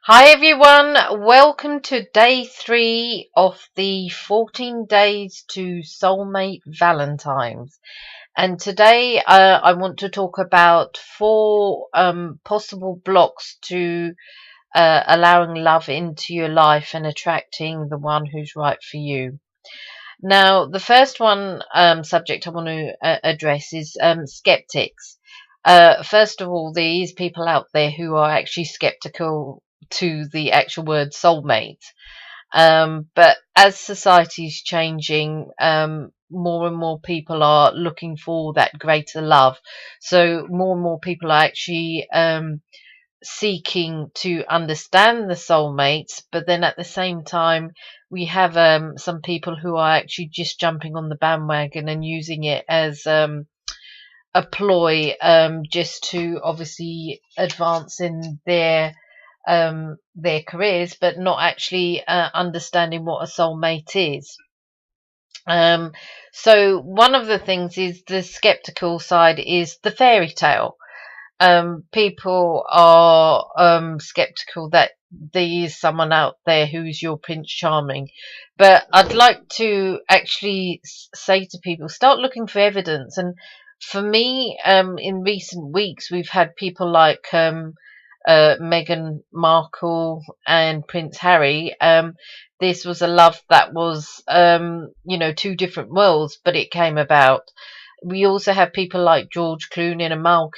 Hi everyone, welcome to day 3 of the 14 days to Soulmate Valentines. And today I want to talk about 4 possible blocks to allowing love into your life and attracting the one who's right for you. Now, the first one subject I want to address is skeptics. First of all, these people out there who are actually skeptical to the actual word soulmate. But as society is changing, more and more people are looking for that greater love. So more and more people are actually seeking to understand the soulmates, but then at the same time, we have some people who are actually just jumping on the bandwagon and using it as a ploy, just to obviously advance in their careers, but not actually understanding what a soulmate is. Um, so one of the things is the skeptical side is the fairy tale. People are skeptical that there is someone out there who's your Prince Charming. But I'd like to actually say to people, start looking for evidence. And for me, in recent weeks, we've had people like Meghan Markle and Prince Harry. This was a love that was, two different worlds, but it came about. We also have people like George Clooney and Amal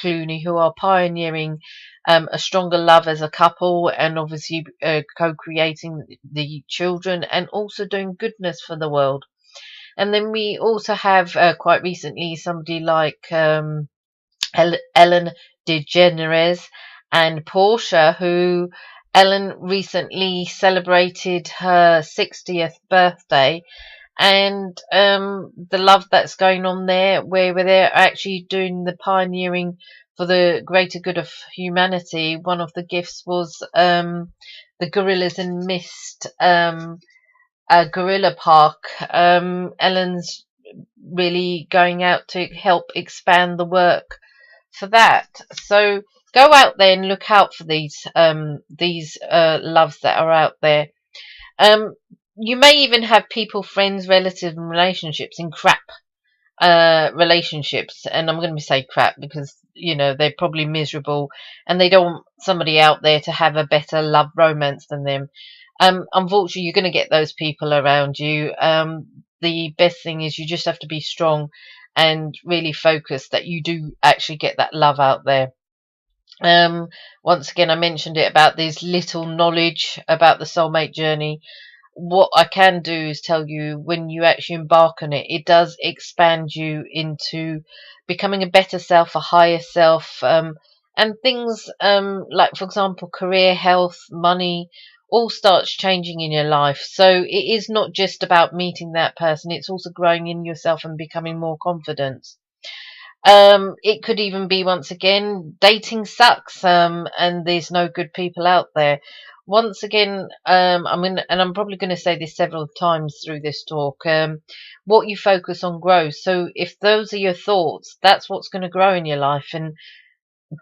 Clooney who are pioneering a stronger love as a couple, and obviously co-creating the children and also doing goodness for the world. And then we also have quite recently somebody like Ellen DeGeneres and Portia, who Ellen recently celebrated her 60th birthday, and the love that's going on there, where they're actually doing the pioneering for the greater good of humanity. One of the gifts was the Gorillas in Mist, a gorilla park. Ellen's really going out to help expand the work for that. So go out there and look out for these loves that are out there. Um, you may even have people, friends, relatives, and relationships in crap relationships, and I'm going to say crap because they're probably miserable, and they don't want somebody out there to have a better love romance than them. Unfortunately, you're going to get those people around you. The best thing is you just have to be strong and really focus that you do actually get that love out there. Once again, I mentioned it about this little knowledge about the soulmate journey. What I can do is tell you, when you actually embark on it, it does expand you into becoming a better self, a higher self, and things like, for example, career, health, money, all starts changing in your life. So it is not just about meeting that person, it's also growing in yourself and becoming more confident. It could even be, once again, dating sucks, and there's no good people out there. Once again, I'm probably gonna say this several times through this talk. What you focus on grows. So if those are your thoughts, that's what's going to grow in your life, and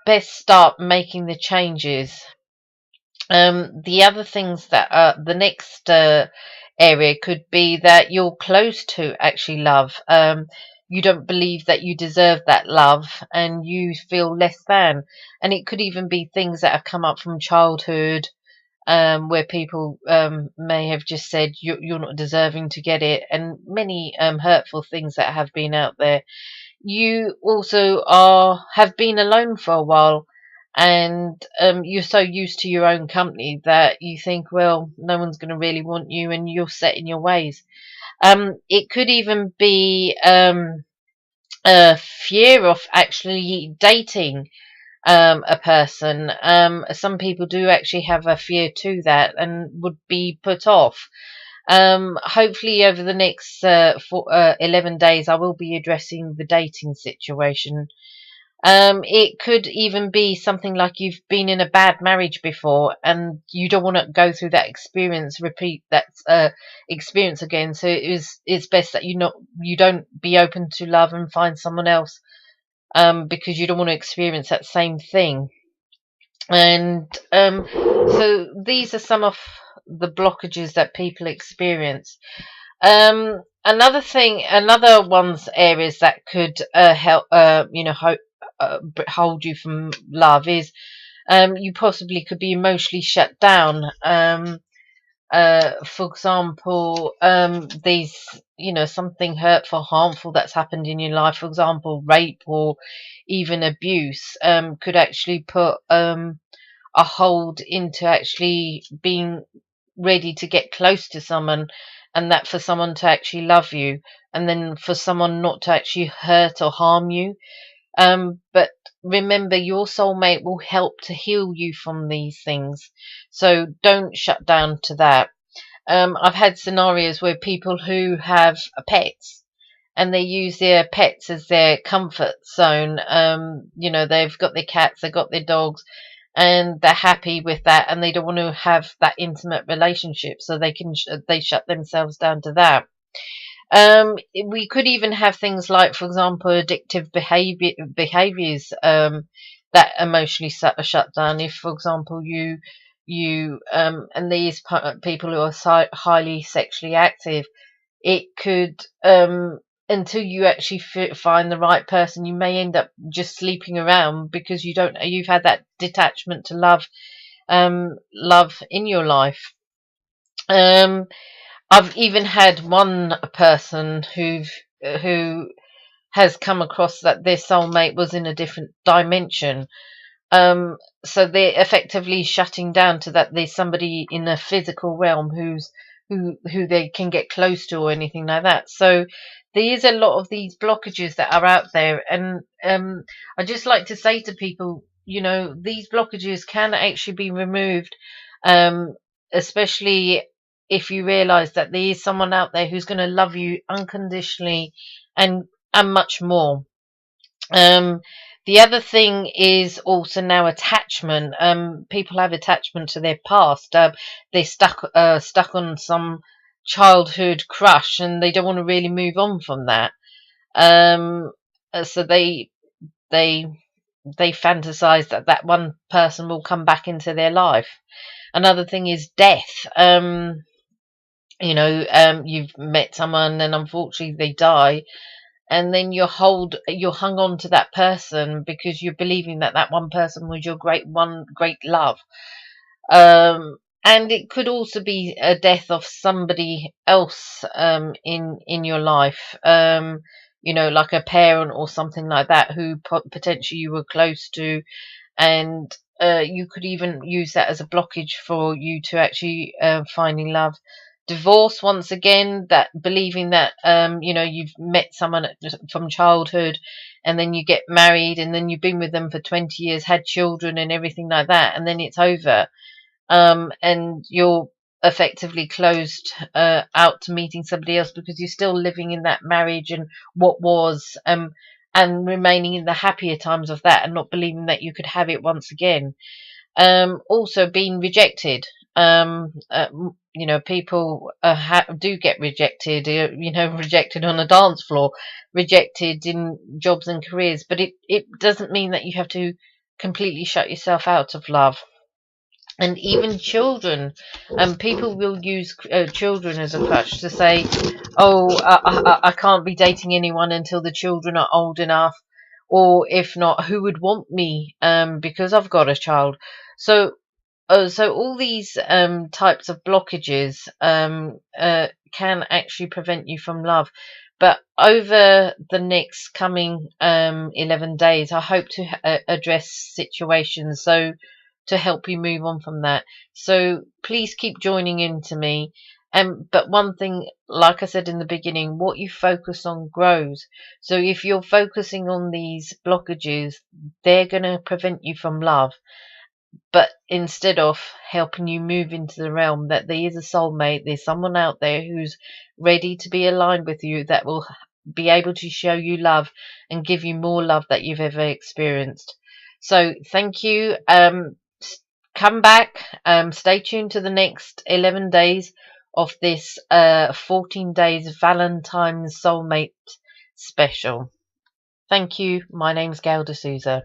best start making the changes. The other things that are the next area could be that you're close to actually love. You don't believe that you deserve that love, and you feel less than. And it could even be things that have come up from childhood, where people may have just said you're not deserving to get it, and many hurtful things that have been out there. You also have been alone for a while, and you're so used to your own company that you think, well, no one's going to really want you, and you're set in your ways. It could even be a fear of actually dating a person. Some people do actually have a fear to that and would be put off. Hopefully, over the next 11 days, I will be addressing the dating situation. It could even be something like you've been in a bad marriage before and you don't want to go through that experience, repeat that experience again. So it's best that you don't be open to love and find someone else, because you don't want to experience that same thing. And so these are some of the blockages that people experience. Another one's areas that could help, hold you from love is you possibly could be emotionally shut down. For example, these, something hurtful, harmful that's happened in your life, for example, rape or even abuse, could actually put a hold into actually being ready to get close to someone, and that for someone to actually love you, and then for someone not to actually hurt or harm you. But remember, your soulmate will help to heal you from these things. So don't shut down to that. I've had scenarios where people who have pets and they use their pets as their comfort zone. They've got their cats, they've got their dogs, and they're happy with that, and they don't want to have that intimate relationship, so they shut themselves down to that. We could even have things like, for example, addictive behaviors that emotionally shut down. If, for example, and these people who are highly sexually active, it could, until you actually find the right person, you may end up just sleeping around because you've had that detachment to love in your life. I've even had one person who has come across that their soulmate was in a different dimension. So they're effectively shutting down to that there's somebody in the physical realm who they can get close to or anything like that. So there is a lot of these blockages that are out there, and I just like to say to people, these blockages can actually be removed, especially if you realize that there is someone out there who's going to love you unconditionally and much more. Um, the other thing is also now attachment. People have attachment to their past. They're stuck on some childhood crush, and they don't want to really move on from that. So they they fantasize that that one person will come back into their life. Another thing is death. You've met someone and unfortunately they die, and then you're hung on to that person because you're believing that that one person was your great love. And it could also be a death of somebody else in your life, like a parent or something like that who potentially you were close to, and you could even use that as a blockage for you to actually finding love. Divorce, once again, that believing that you've met someone from childhood, and then you get married, and then you've been with them for 20 years, had children and everything like that, and then it's over, and you're effectively closed out to meeting somebody else because you're still living in that marriage and what was, and remaining in the happier times of that and not believing that you could have it once again. Also being rejected. People do get rejected, rejected on a dance floor, rejected in jobs and careers, but it doesn't mean that you have to completely shut yourself out of love. And even children, and people will use children as a crutch to say, oh, I can't be dating anyone until the children are old enough, or if not, who would want me because I've got a child. So all these types of blockages can actually prevent you from love. But over the next coming 11 days, I hope to address situations to help you move on from that. So please keep joining in to me. But one thing, like I said in the beginning, what you focus on grows. So if you're focusing on these blockages, they're going to prevent you from love. But instead of helping you move into the realm that there is a soulmate, there's someone out there who's ready to be aligned with you, that will be able to show you love and give you more love that you've ever experienced. So thank you. Come back. Stay tuned to the next 11 days of this 14 days Valentine's Soulmate special. Thank you. My name's Gail D'Souza.